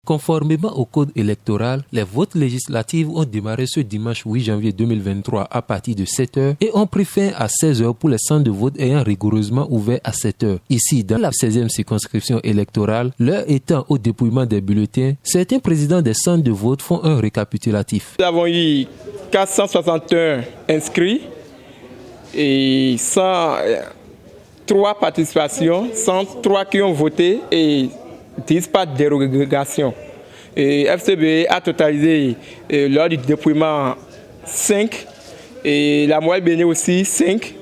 Conformément au code électoral, les votes législatifs ont démarré ce dimanche 8 janvier 2023 à partir de 7h et ont pris fin à 16h pour les centres de vote ayant rigoureusement ouvert à 7h. Ici, dans la 16e circonscription électorale, l'heure étant au dépouillement des bulletins, certains présidents des centres de vote font un récapitulatif. Nous avons eu 461 inscrits et 103 participations, 103 qui ont voté et 10 pas de dérogation. Et FCB a totalisé lors du dépouillement 5 et la Moelle Béné aussi 5,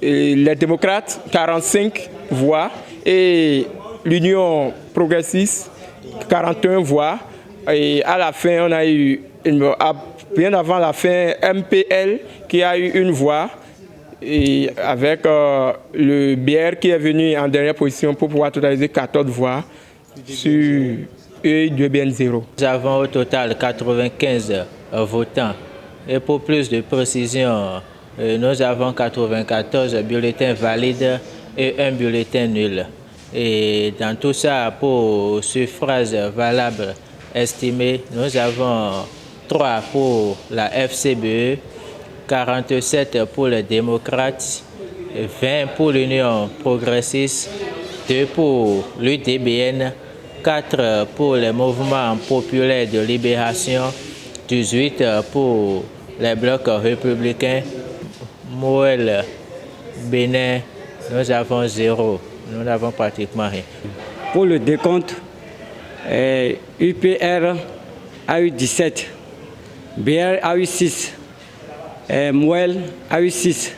et les démocrates 45 voix et l'Union progressiste 41 voix. Et à la fin, on a eu, bien avant la fin, MPL qui a eu une voix et avec le BR qui est venu en dernière position pour pouvoir totaliser 14 voix sur E2BN 0. Nous avons au total 95 votants et pour plus de précision, nous avons 94 bulletins valides et un bulletin nul. Et dans tout ça, pour suffrages valables estimés, nous avons 3 pour la FCBE, 47 pour les démocrates, 20 pour l'Union progressiste, 2 pour l'UDBN, 4 pour les mouvements populaires de libération, 18 pour les blocs républicains, Moelle Bénin, nous avons 0, nous n'avons pratiquement rien. Pour le décompte, UPR a eu 17, BR a eu 6, Moelle a eu 6,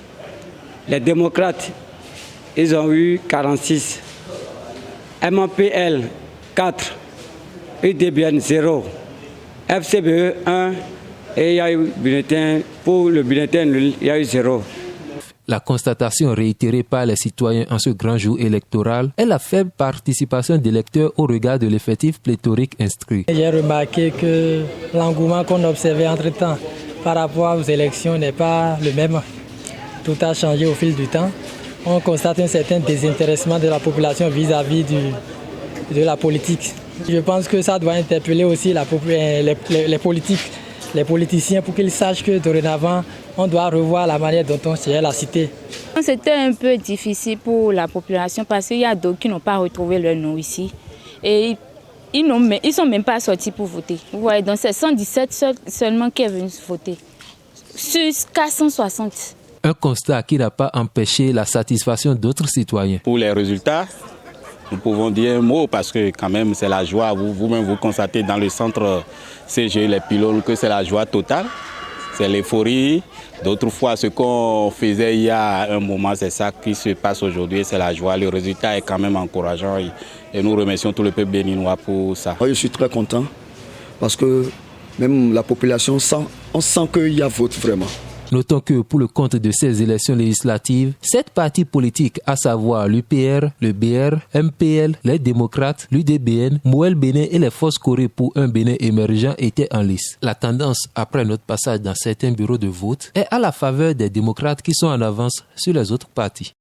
les démocrates, ils ont eu 46, MAPL 4, UDBN 0, FCBE 1 et il y a eu bulletin, pour le bulletin nul, il y a eu 0. La constatation réitérée par les citoyens en ce grand jour électoral est la faible participation des électeurs au regard de l'effectif pléthorique inscrit. J'ai remarqué que l'engouement qu'on observait entre-temps par rapport aux élections n'est pas le même. Tout a changé au fil du temps. On constate un certain désintéressement de la population vis-à-vis de la politique. Je pense que ça doit interpeller aussi les politiques, les politiciens pour qu'ils sachent que dorénavant, on doit revoir la manière dont on gère la cité. C'était un peu difficile pour la population parce qu'il y a d'autres qui n'ont pas retrouvé leur nom ici. Et ils ne sont même pas sortis pour voter. Vous voyez, donc c'est 117 seulement qui est venu voter, sur 460. Un constat qui n'a pas empêché la satisfaction d'autres citoyens. Pour les résultats, nous pouvons dire un mot parce que quand même c'est la joie. Vous-même vous constatez dans le centre CG, les pylônes, que c'est la joie totale. C'est l'euphorie. D'autres fois, ce qu'on faisait il y a un moment, c'est ça qui se passe aujourd'hui. C'est la joie. Le résultat est quand même encourageant et nous remercions tout le peuple béninois pour ça. Je suis très content parce que même la population on sent qu'il y a vote vraiment. Notons que pour le compte de ces élections législatives, 7 partis politiques, à savoir l'UPR, le BR, MPL, les démocrates, l'UDBN, Moelle Bénin et les Forces Corées pour un Bénin émergent étaient en lice. La tendance, après notre passage dans certains bureaux de vote, est à la faveur des démocrates qui sont en avance sur les autres partis.